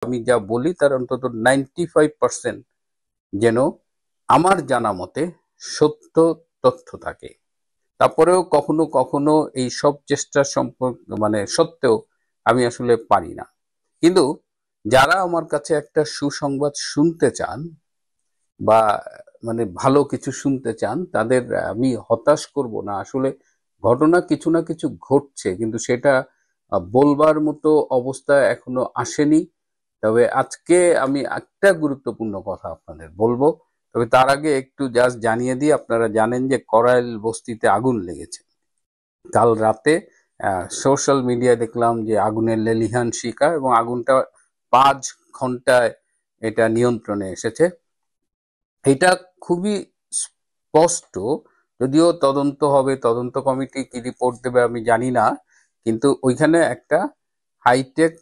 আমি যা বলি তার অন্তত 95% যেন আমার জানা মতে সত্য তথ্য থাকে। তারপরেও কখনো কখনো এই সব চেষ্টা সত্ত্বেও আমি আসলে পারি না। কিন্তু যারা আমার কাছে একটা সুসংবাদ শুনতে চান বা ভালো কিছু শুনতে চান, তাদের আমি হতাশ করব না। আসলে ঘটনা কিছু না কিছু ঘটছে, কিন্তু সেটা বলবার মতো অবস্থা এখনো আসেনি। তবে আজকে আমি একটা গুরুত্বপূর্ণ কথা আপনাদের বলবো। তবে তার আগে একটু জাস্ট জানিয়ে দিই, আপনারা জানেন যে করাইল বস্তিতে আগুন লেগেছে কাল রাতে। সোশ্যাল মিডিয়ায় দেখলাম যে আগুনের লেলিহান শিখা, এবং আগুনটা 5 ঘন্টায় এটা নিয়ন্ত্রণে এসেছে। এটা খুবই স্পষ্ট, যদিও তদন্ত হবে, তদন্ত কমিটি কি রিপোর্ট দেবে আমি জানি না, কিন্তু ওইখানে একটা হাইটেক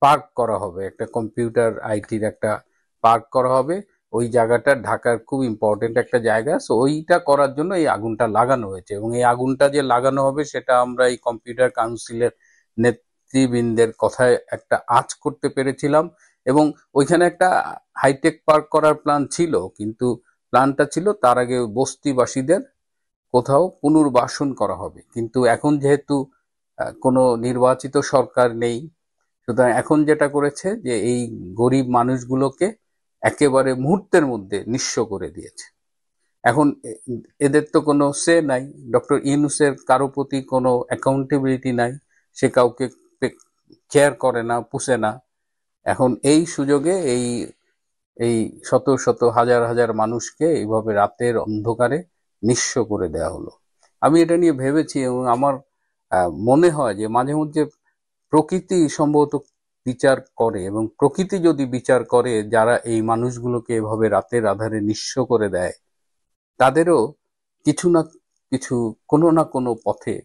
পার্ক করা হবে, একটা কম্পিউটার আইটির একটা পার্ক করা হবে। ওই জায়গাটা ঢাকার খুব ইম্পর্টেন্ট একটা জায়গা, সো ওইটা করার জন্য এই আগুনটা লাগানো হয়েছে। এবং এই আগুনটা যে লাগানো হবে সেটা আমরা এই কম্পিউটার কাউন্সিলের নেতৃবৃন্দের কথায় একটা আঁচ করতে পেরেছিলাম। এবং ওইখানে একটা হাইটেক পার্ক করার প্ল্যান ছিল, কিন্তু প্ল্যানটা ছিল তার আগে বস্তিবাসীদের কোথাও পুনর্বাসন করা হবে। কিন্তু এখন যেহেতু কোনো নির্বাচিত সরকার নেই, সুতরাং এখন যেটা করেছে যে এই গরিব মানুষগুলোকে একেবারে মুহূর্তের মধ্যে নিঃস্ব করে দিয়েছে। এখন এদের তো কোনো সে নাই, ডক্টর ইউনূসের কারো প্রতি কোনো অ্যাকাউন্টেবিলিটি নাই, সে কাউকে কেয়ার করে না, পুষে না। এখন এই সুযোগে এই এই শত শত হাজার হাজার মানুষকে এইভাবে রাতের অন্ধকারে নিঃস্ব করে দেওয়া হলো। আমি এটা নিয়ে ভেবেছি, এবং আমার মনে হয় যে মাঝে মধ্যে প্রকৃতি সম্ভবত বিচার করে, এবং প্রকৃতি যদি বিচার করে যারা এই মানুষগুলোকে এভাবে রাতের আধারে নিঃস্ব করে দেয়, তাদেরও কিছু না কিছু, কোনো না কোনো পথে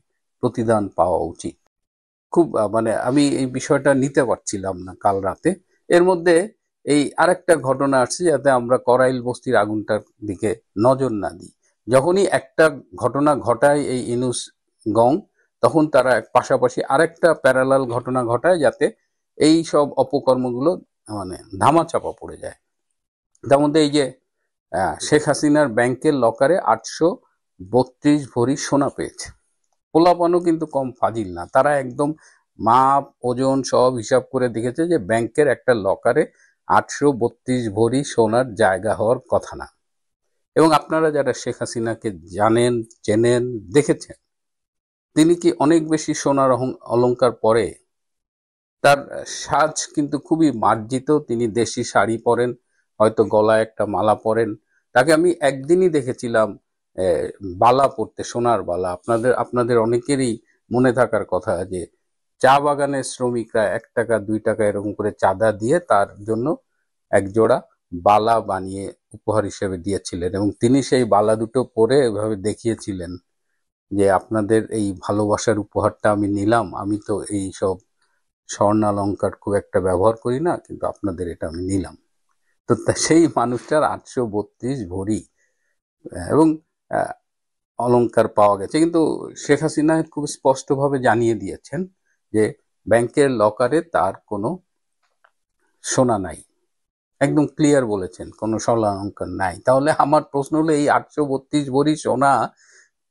প্রতিদান পাওয়া উচিত। খুব আমি এই বিষয়টা নিতে পারছিলাম না কাল রাতে। এর মধ্যে এই আরেকটা ঘটনা আসছে, যাতে আমরা করাইল বস্তির আগুনটার দিকে নজর না দিই। যখনই একটা ঘটনা ঘটায় এই ইউনূস গং, তখন তারা পাশাপাশি আরেকটা প্যারালাল ঘটনা ঘটায়, যাতে এই সব অপকর্মগুলো ধামাচাপা পড়ে যায়। তার মধ্যে এই যে শেখ হাসিনার ব্যাংকের লকারে 832 ভরি সোনা পেয়েছে। পোলাপানও কিন্তু কম ফাজিল না, তারা একদম মাপ ওজন সব হিসাব করে দেখেছে যে ব্যাংকের একটা লকারে 832 ভরি সোনার জায়গা হওয়ার কথা না। এবং আপনারা যারা শেখ হাসিনাকে জানেন, চেনেন, দেখেছেন, তিনি কি অনেক বেশি সোনার অলংকার পরে? তার সাজ কিন্তু খুবই মার্জিত, তিনি দেশি শাড়ি পরেন, হয়তো গলায় একটা মালা পরেন। তাকে আমি একদিনই দেখেছিলাম বালা পরতে, সোনার বালা। আপনাদের অনেকেরই মনে থাকার কথা যে চা বাগানের শ্রমিকরা 1 টাকা 2 টাকা এরকম করে চাঁদা দিয়ে তার জন্য এক জোড়া বালা বানিয়ে উপহার হিসেবে দিয়েছিলেন, এবং তিনি সেই বালা দুটো পরে এভাবে দেখিয়েছিলেন যে আপনাদের এই ভালোবাসার উপহারটা আমি নিলাম, আমি তো এই সব স্বর্ণালঙ্কার খুব একটা ব্যবহার করি না, কিন্তু আপনাদের এটা আমি নিলাম। তো সেই মানুষটার 832 ভরি এবং অলংকার পাওয়া গেছে। কিন্তু শেখ হাসিনা খুব স্পষ্টভাবে জানিয়ে দিয়েছেন যে ব্যাংকের লকারে তার কোনো সোনা নাই, একদম ক্লিয়ার বলেছেন কোনো স্বর্ণালঙ্কার নাই। তাহলে আমার প্রশ্ন হলো, এই 832 ভরি সোনা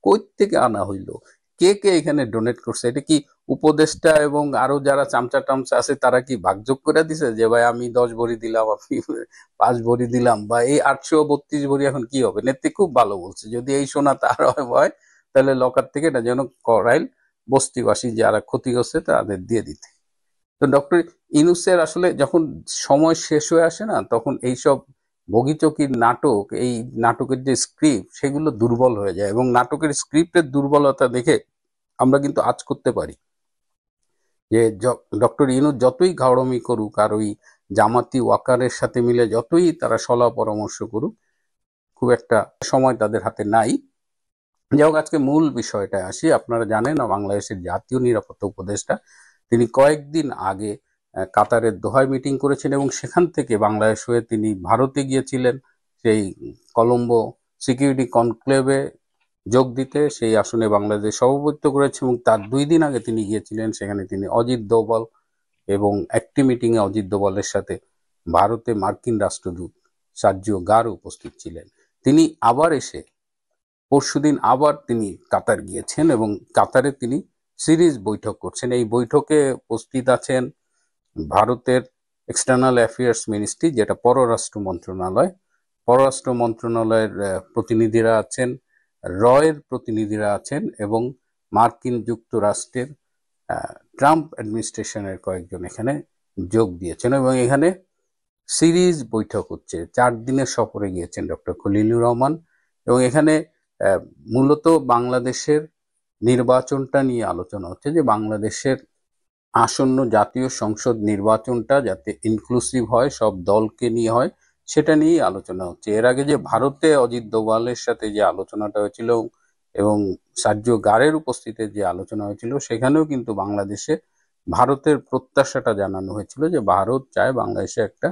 কই থেকে আনা হইলো? কে কে এখানে ডোনেট করছে? এটা কি উপদেষ্টা এবং আরো যারা চামচা টামচা আছে তারা কি ভাগযোগ করে দিছে যে ভাই আমি 10 ভরি দিলাম, আপনি 5 ভরি দিলাম? বা এই 832 ভরি এখন কি হবে? নেত্রী খুব ভালো বলছে, যদি এই সোনা তার হয় তাহলে লকার থেকে এটা যেন করাইল বস্তিবাসী যারা ক্ষতিগ্রস্ত তাদের দিয়ে দিতে। তো ডক্টর ইউনূসের আসলে যখন সময় শেষ হয়ে আসে না, তখন এইসব বগিচকির নাটক, এই নাটকের যে স্ক্রিপ্ট, সেগুলো দুর্বল হয়ে যায়। এবং নাটকের স্ক্রিপ্টের দুর্বলতা দেখে আমরা কিন্তু আজ করতে পারি যে ডক্টর ইউনূস যতই ঘাওড়ামি করুক, আর ওই জামাতি ওয়াকারের সাথে মিলে যতই তারা সলা পরামর্শ করুক, খুব একটা সময় তাদের হাতে নাই। যাই হোক, আজকে মূল বিষয়টা আসি। আপনারা জানেন বাংলাদেশের জাতীয় নিরাপত্তা উপদেষ্টা তিনি কয়েকদিন আগে কাতারের দোহায় মিটিং করেছেন, এবং সেখান থেকে বাংলাদেশ হয়ে তিনি ভারতে গিয়েছিলেন সেই কলম্বো সিকিউরিটি কনক্লেভে যোগ দিতে। সেই আসনে বাংলাদেশ সভাপতিত্ব করেছে, এবং তার 2 দিন আগে তিনি গিয়েছিলেন সেখানে, তিনি অজিত দোভাল এবং একটি মিটিংয়ে অজিত দোভালের সাথে ভারতে মার্কিন রাষ্ট্রদূত সার্জিও গার উপস্থিত ছিলেন। তিনি আবার এসে পরশুদিন আবার তিনি কাতার গিয়েছেন এবং কাতারে তিনি সিরিজ বৈঠক করছেন। এই বৈঠকে উপস্থিত আছেন ভারতের এক্সটার্নাল অ্যাফেয়ার্স মিনিস্ট্রি, যেটা পররাষ্ট্র মন্ত্রণালয়ের প্রতিনিধিরা আছেন, রয়ের প্রতিনিধিরা আছেন এবং মার্কিন যুক্তরাষ্ট্রের ট্রাম্প অ্যাডমিনিস্ট্রেশনের কয়েকজন এখানে যোগ দিয়েছেন এবং এখানে সিরিজ বৈঠক হচ্ছে। 4 দিনের সফরে গিয়েছেন ডক্টর খলিলুর রহমান এবং এখানে মূলত বাংলাদেশের নির্বাচনটা নিয়ে আলোচনা হচ্ছে, যে বাংলাদেশের আসন্ন জাতীয় সংসদ নির্বাচনটা যাতে ইনক্লুসিভ হয়, সব দলকে নিয়ে হয়, সেটা নিয়েই আলোচনা হচ্ছে। এর আগে যে ভারতে অজিত দোভালের সাথে যে আলোচনাটা হয়েছিল এবং সার্জিও গারের উপস্থিতিতে যে আলোচনা হয়েছিল, সেখানেও কিন্তু বাংলাদেশে ভারতের প্রত্যাশাটা জানানো হয়েছিল যে ভারত চায় বাংলাদেশে একটা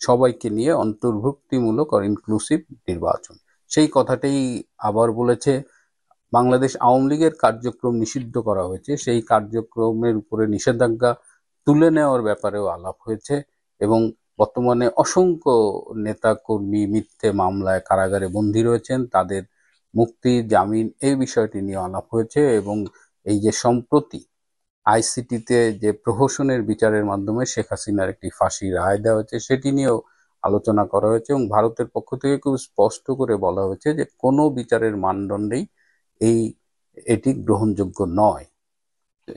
সবাইকে নিয়ে অন্তর্ভুক্তিমূলক আর ইনক্লুসিভ নির্বাচন। সেই কথাটাই আবার বলেছে। বাংলাদেশ আওয়ামী লীগের কার্যক্রম নিষিদ্ধ করা হয়েছে, সেই কার্যক্রমের উপরে নিষেধাজ্ঞা তুলে নেওয়ার ব্যাপারেও আলাপ হয়েছে এবং বর্তমানে অসংখ্য নেতা কর্মী মিথ্যে মামলায় কারাগারে বন্দী রয়েছেন, তাদের মুক্তি, জামিন, এই বিষয়টি নিয়ে আলাপ হয়েছে এবং এই যে সম্প্রতি আইসিটিতে যে প্রহসনের বিচারের মাধ্যমে শেখ হাসিনার একটি ফাঁসির রায় দেওয়া হয়েছে, সেটি নিয়েও আলোচনা করা হয়েছে এবং ভারতের পক্ষ থেকে খুব স্পষ্ট করে বলা হয়েছে যে কোনো বিচারের মানদণ্ডেই এটি গ্রহণযোগ্য নয়।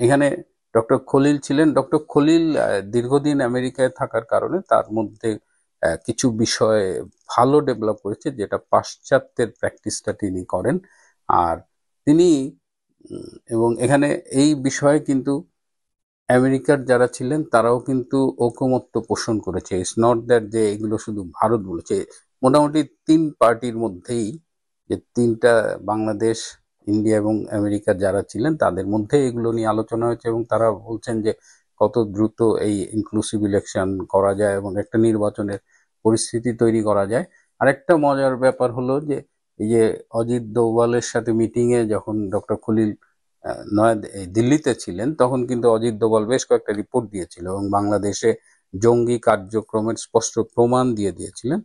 এখানে ডক্টর খলিল ছিলেন। ডক্টর খলিল দীর্ঘদিন আমেরিকায় থাকার কারণে তার মধ্যে কিছু বিষয় ভালো ডেভেলপ করেছে, যেটা পাশ্চাত্যের প্র্যাকটিসটা তিনি করেন। আর তিনি এবং এখানে এই বিষয়ে কিন্তু আমেরিকার যারা ছিলেন তারাও কিন্তু ঐকমত্য পোষণ করেছে। ইটস নট দ্যাট যে এগুলো শুধু ভারত বলেছে। মোটামুটি 3 পার্টির মধ্যেই, যে 3টা বাংলাদেশ, ইন্ডিয়া এবং আমেরিকার যারা ছিলেন তাদের মধ্যে এগুলো নিয়ে আলোচনা হয়েছে এবং তারা বলছেন যে কত দ্রুত এই ইনক্লুসিভ ইলেকশন করা যায় এবং একটা নির্বাচনের পরিস্থিতি তৈরি করা যায়। আরেকটা মজার ব্যাপার হলো যে এই যে অজিত দোভালের সাথে মিটিংয়ে যখন ডক্টর খলিল দিল্লিতে ছিলেন, তখন কিন্তু অজিত দোভাল বেশ কয়েকটা রিপোর্ট দিয়েছিল এবং বাংলাদেশে জঙ্গি কার্যক্রমের স্পষ্ট প্রমাণ দিয়েছিলেন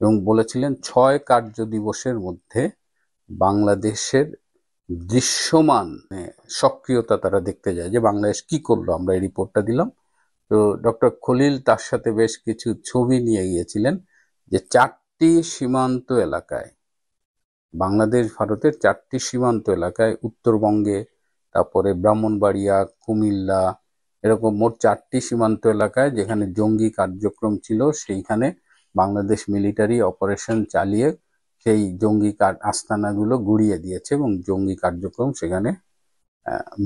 এবং বলেছিলেন 6 কার্য দিবসের মধ্যে বাংলাদেশের দৃশ্যমান সক্রিয়তা তারা দেখতে যায়, যে বাংলাদেশ কি করলো, আমরা এই রিপোর্টটা দিলাম। তো ডক্টর খলিল তার সাথে বেশ কিছু ছবি নিয়ে গিয়েছিলেন, যে 4টি সীমান্ত এলাকায়, বাংলাদেশ ভারতের 4টি সীমান্ত এলাকায়, উত্তরবঙ্গে, তারপরে ব্রাহ্মণবাড়িয়া, কুমিল্লা, এরকম মোট 4টি সীমান্ত এলাকায় যেখানে জঙ্গি কার্যক্রম ছিল, সেইখানে বাংলাদেশ মিলিটারি অপারেশন চালিয়ে সেই জঙ্গি আস্তানাগুলো গুড়িয়ে দিয়েছে এবং জঙ্গি কার্যক্রম সেখানে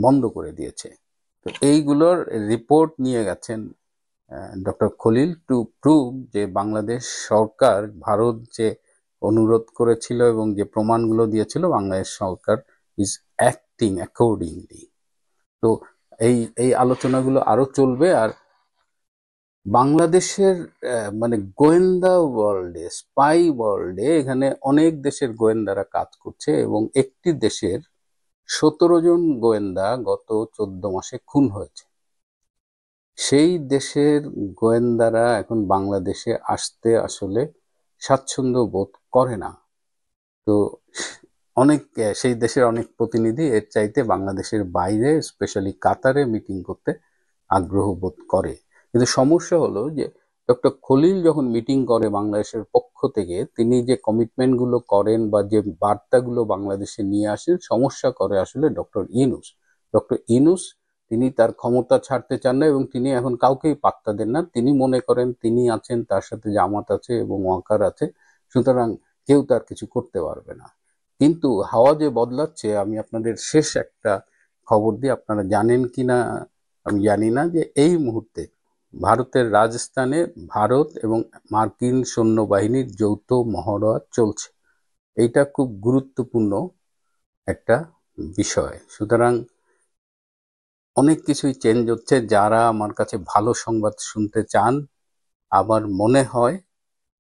বন্ধ করে দিয়েছে। তো এইগুলোর রিপোর্ট নিয়ে গেছেন ডক্টর খলিল টু প্রুভ যে বাংলাদেশ সরকার, ভারত যে অনুরোধ করেছিল এবং যে প্রমাণগুলো দিয়েছিল, বাংলাদেশ সরকার ইজ অ্যাক্টিং অ্যাকর্ডিংলি। তো এই আলোচনাগুলো আরো চলবে। আর বাংলাদেশের মানে গোয়েন্দা ওয়ার্ল্ডে, স্পাই ওয়ার্ল্ডে, এখানে অনেক দেশের গোয়েন্দারা কাজ করছে এবং একটি দেশের 17 জন গোয়েন্দা গত 14 মাসে খুন হয়েছে। সেই দেশের গোয়েন্দারা এখন বাংলাদেশে আসতে আসলে স্বাচ্ছন্দ্য বোধ করে না। তো সেই দেশের অনেক প্রতিনিধি এর চাইতে বাংলাদেশের বাইরে, স্পেশালি কাতারে মিটিং করতে আগ্রহ বোধ করে। কিন্তু সমস্যা হলো যে ডক্টর খলিল যখন মিটিং করে বাংলাদেশের পক্ষ থেকে, তিনি যে কমিটমেন্টগুলো করেন বা যে বার্তাগুলো বাংলাদেশে নিয়ে আসেন, সমস্যা করে আসলে ডক্টর ইউনূস। তিনি তার ক্ষমতা ছাড়তে চান না এবং তিনি এখন কাউকেই পাত্তা দেন না। তিনি মনে করেন তিনি আছেন, তার সাথে জামাত আছে এবং ওয়াকার আছে, সুতরাং কেউ তার কিছু করতে পারবে না। কিন্তু হাওয়া যে বদলাচ্ছে, আমি আপনাদের শেষ একটা খবর দিই, আপনারা জানেন কিনা আমি জানি না, যে এই মুহূর্তে ভারতের রাজস্থানে ভারত এবং মার্কিন সৈন্যবাহিনীর যৌথ মহড়া চলছে। এইটা খুব গুরুত্বপূর্ণ একটা বিষয়। সুতরাং অনেক কিছুই চেঞ্জ হচ্ছে। যারা আমার কাছে ভালো সংবাদ শুনতে চান, আমার মনে হয়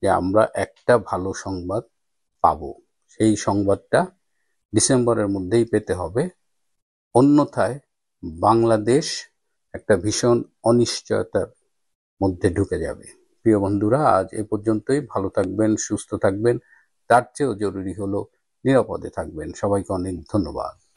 যে আমরা একটা ভালো সংবাদ পাবো। সেই সংবাদটা ডিসেম্বরের মধ্যেই পেতে হবে, অন্যথায় বাংলাদেশ একটা ভীষণ অনিশ্চয়তার মধ্যে ঢুকে যাবে। প্রিয় বন্ধুরা, আজ এ পর্যন্তই। ভালো থাকবেন, সুস্থ থাকবেন, তার চেয়েও জরুরি হলো নিরাপদে থাকবেন। সবাইকে অনেক ধন্যবাদ।